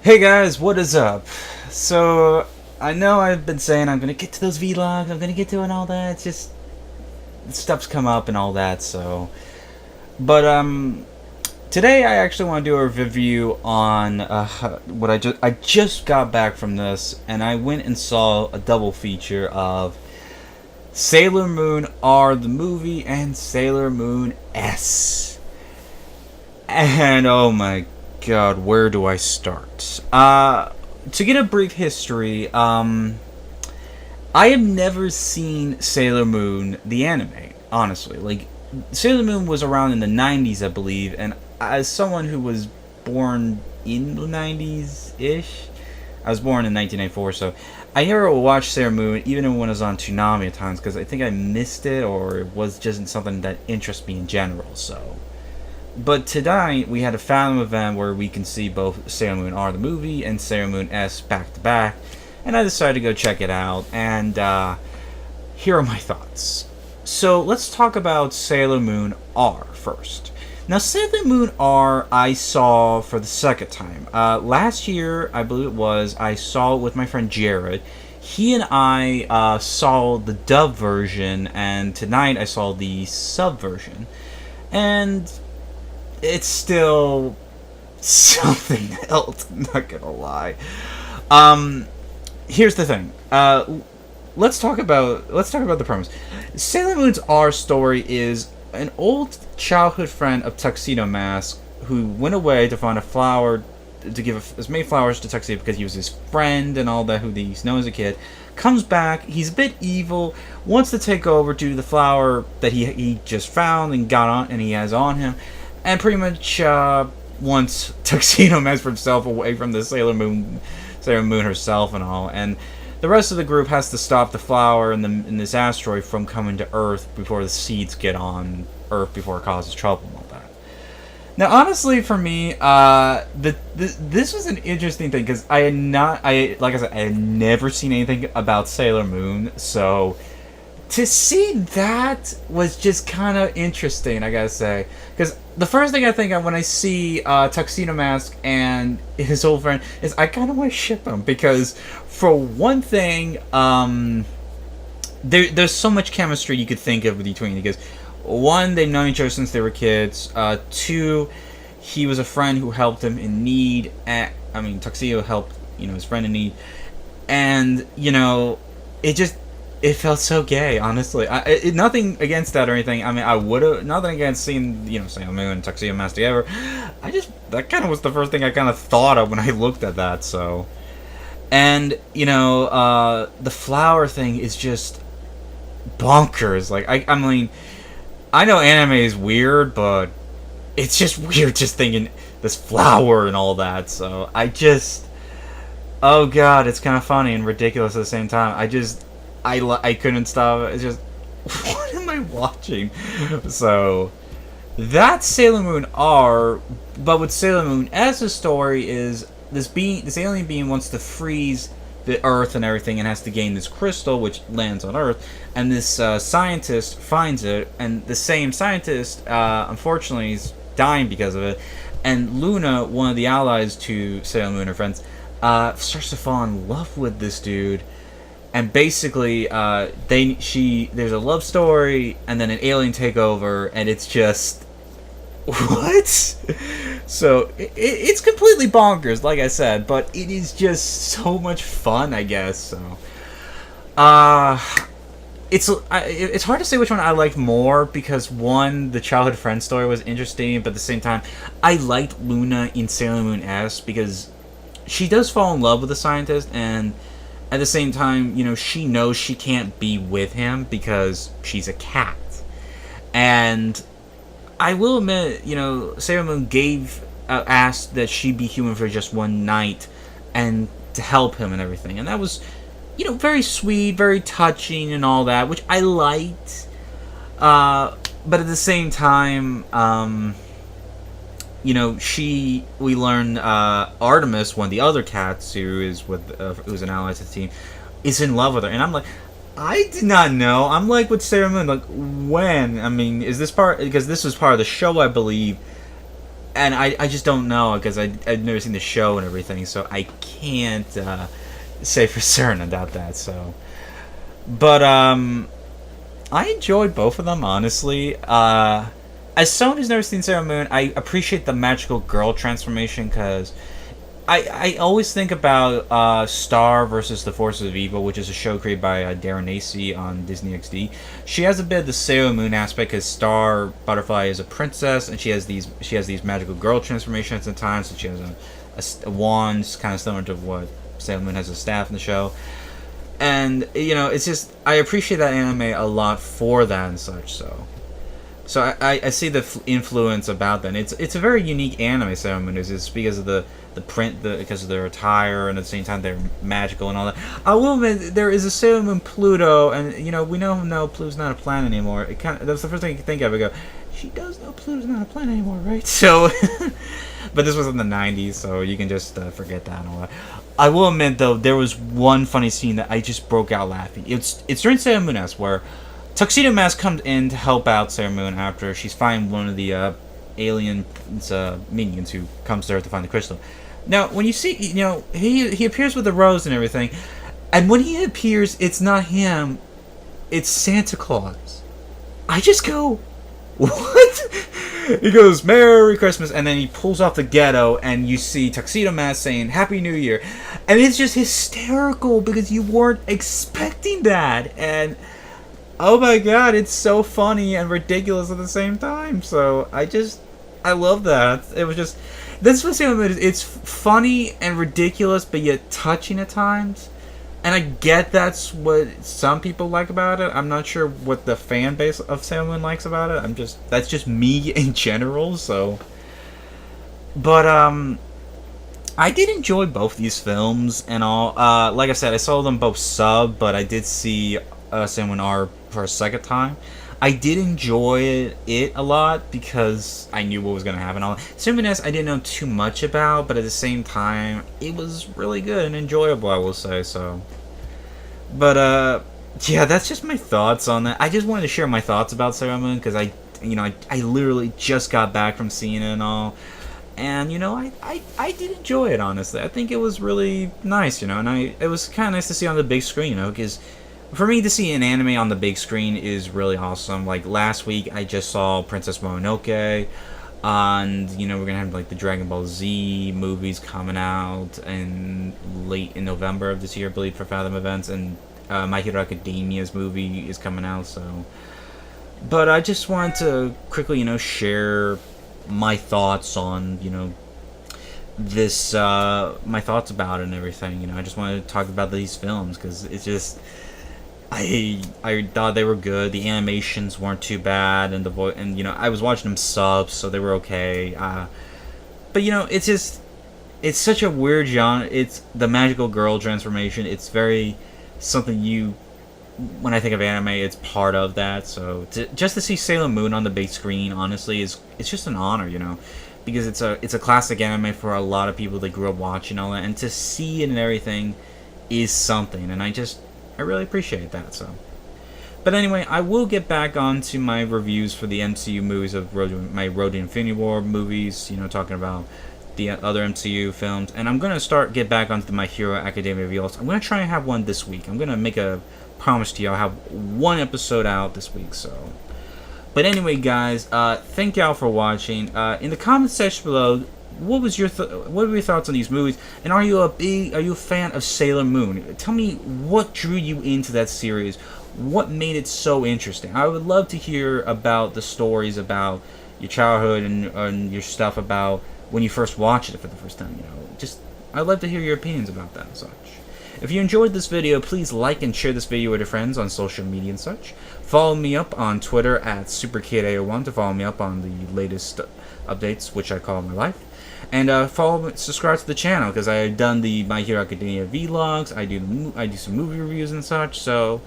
Hey guys, what is up? So, I know I've been saying I'm gonna get to those vlogs, I'm gonna get to it and all that. It's just stuff's come up and all that. So, but today I actually want to do a review on what I just got back from this, and I went and saw a double feature of Sailor Moon R the movie and Sailor Moon S. And oh my god, where do I start? To get a brief history, I have never seen Sailor Moon, the anime, honestly. Like, Sailor Moon was around in the 90s, I believe, and as someone who was born in the 90s-ish, I was born in 1994, so I never watched Sailor Moon, even when it was on Toonami at times, because I think I missed it, or it was just something that interests me in general, so... But tonight, we had a Fathom event where we can see both Sailor Moon R the movie and Sailor Moon S back to back, and I decided to go check it out, and here are my thoughts. So let's talk about Sailor Moon R first. Now, Sailor Moon R I saw for the second time. Last year, I believe it was, I saw it with my friend Jared. He and I saw the dub version, and tonight I saw the sub version. And it's still something else, not gonna lie. Here's the thing. Let's talk about the premise. Sailor Moon's R story is an old childhood friend of Tuxedo Mask who went away to find a flower to give as many flowers to Tuxedo because he was his friend and all that, who he's known as a kid. Comes back, he's a bit evil, wants to take over to the flower that he just found and got on, and he has on him, and pretty much wants Tuxedo Mask for himself away from the Sailor Moon herself and all. And the rest of the group has to stop the flower in this asteroid from coming to Earth before the seeds get on Earth before it causes trouble and all that. Now, honestly, for me, this was an interesting thing because like I said, I had never seen anything about Sailor Moon, so to see that was just kind of interesting, I gotta say. Because the first thing I think of when I see Tuxedo Mask and his old friend is I kind of want to ship them. Because, for one thing, there's so much chemistry you could think of between. Because, one, they've known each other since they were kids. Two, he was a friend who helped him in need. Tuxedo helped, his friend in need. And, it felt so gay, honestly. Nothing against that or anything. I mean, I would have... Nothing against seeing, Sailor Moon and Tuxedo Mask together. That kind of was the first thing I kind of thought of when I looked at that, so... And, the flower thing is just bonkers. Like, I mean, I know anime is weird, but it's just weird just thinking this flower and all that, so oh god, it's kind of funny and ridiculous at the same time. I couldn't stop. It's just, what am I watching? So, that's Sailor Moon R, but with Sailor Moon S's story is this alien being wants to freeze the Earth and everything and has to gain this crystal which lands on Earth, and this scientist finds it, and the same scientist, unfortunately, is dying because of it, and Luna, one of the allies to Sailor Moon, her friends, starts to fall in love with this dude. And basically, there's a love story, and then an alien takeover, and it's just... What? So, it's completely bonkers, like I said, but it is just so much fun, I guess, so... It's hard to say which one I liked more, because one, the childhood friend story was interesting, but at the same time, I liked Luna in Sailor Moon S, because she does fall in love with the scientist, and... At the same time, she knows she can't be with him because she's a cat. And I will admit, Sailor Moon asked that she be human for just one night and to help him and everything. And that was, very sweet, very touching and all that, which I liked. But at the same time, we learn Artemis, one of the other cats who's an ally to the team, is in love with her, and I'm like, I did not know. I'm like with Sailor Moon, like, when? I mean, is this part, because this was part of the show, I believe, and I just don't know because I've never seen the show and everything, so I can't say for certain about that. So, but I enjoyed both of them honestly. As someone who's never seen Sailor Moon, I appreciate the magical girl transformation because I always think about Star versus the Forces of Evil, which is a show created by Darren Acy on Disney XD. She has a bit of the Sailor Moon aspect because Star Butterfly is a princess, and she has these magical girl transformations at times. And she has a wand, kind of similar to what Sailor Moon has a staff in the show. And it's just I appreciate that anime a lot for that and such. So I see the influence about that. And it's a very unique anime. Sailor Moon is because of the print, because of their attire, and at the same time they're magical and all that. I will admit there is a Sailor Moon Pluto, and we know Pluto's not a planet anymore. That's the first thing you think of. I go, she does know Pluto's not a planet anymore, right? So, but this was in the '90s, so you can just forget that and all that. I will admit though, there was one funny scene that I just broke out laughing. It's during Sailor Moon S, where Tuxedo Mask comes in to help out Sailor Moon after she's find one of the alien minions who comes there to find the crystal. Now, when you see, he appears with the rose and everything, and when he appears, it's not him, it's Santa Claus. I just go, what? He goes, Merry Christmas, and then he pulls off the ghetto, and you see Tuxedo Mask saying, Happy New Year. And it's just hysterical, because you weren't expecting that, and oh my god, it's so funny and ridiculous at the same time. So, I love that. It was just, this was it's funny and ridiculous, but yet touching at times. And I get that's what some people like about it. I'm not sure what the fan base of Sailor Moon likes about it. That's just me in general. So, but I did enjoy both these films and all. Like I said, I saw them both sub, but I did see Sailor Moon R for a second time. I did enjoy it a lot because I knew what was going to happen. Sailor Moon S I didn't know too much about, but at the same time, it was really good and enjoyable, I will say. So, but yeah, that's just my thoughts on that. I just wanted to share my thoughts about Sailor Moon because I literally just got back from seeing it and all, and I did enjoy it honestly. I think it was really nice, and it was kind of nice to see on the big screen, because. For me to see an anime on the big screen is really awesome. Like last week, I just saw Princess Mononoke, and we're gonna have like the Dragon Ball Z movies coming out in late in November of this year, I believe, for Fathom Events, and My Hero Academia's movie is coming out. So, but I just wanted to quickly, share my thoughts on, this, my thoughts about it and everything. I just wanted to talk about these films because it's just. I thought they were good. The animations weren't too bad, and I was watching them subs, so they were okay. But it's such a weird genre. It's the magical girl transformation. It's very something when I think of anime, it's part of that. So just to see Sailor Moon on the big screen, honestly, it's just an honor, because it's a classic anime for a lot of people that grew up watching all that, and to see it and everything is something, and I really appreciate that. So, but anyway, I will get back onto my reviews for the MCU movies of my Road to Infinity War movies. Talking about the other MCU films, and I'm gonna get back onto the My Hero Academia reviews. I'm gonna try and have one this week. I'm gonna make a promise to you. I'll have one episode out this week. So, but anyway, guys, thank y'all for watching. In the comment section below. What were your thoughts on these movies? And are you a fan of Sailor Moon? Tell me what drew you into that series. What made it so interesting? I would love to hear about the stories about your childhood and your stuff about when you first watched it for the first time. I'd love to hear your opinions about that and such. If you enjoyed this video, please like and share this video with your friends on social media and such. Follow me up on Twitter at SuperKid801 to follow me up on the latest updates, which I call my life. And subscribe to the channel because I've done the My Hero Academia vlogs. I do some movie reviews and such. So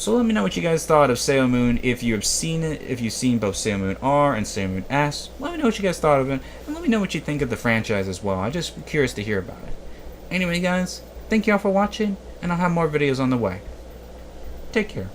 let me know what you guys thought of Sailor Moon. If you have seen it, if you've seen both Sailor Moon R and Sailor Moon S, let me know what you guys thought of it, and let me know what you think of the franchise as well. I'm just curious to hear about it. Anyway, guys, thank y'all for watching, and I'll have more videos on the way. Take care.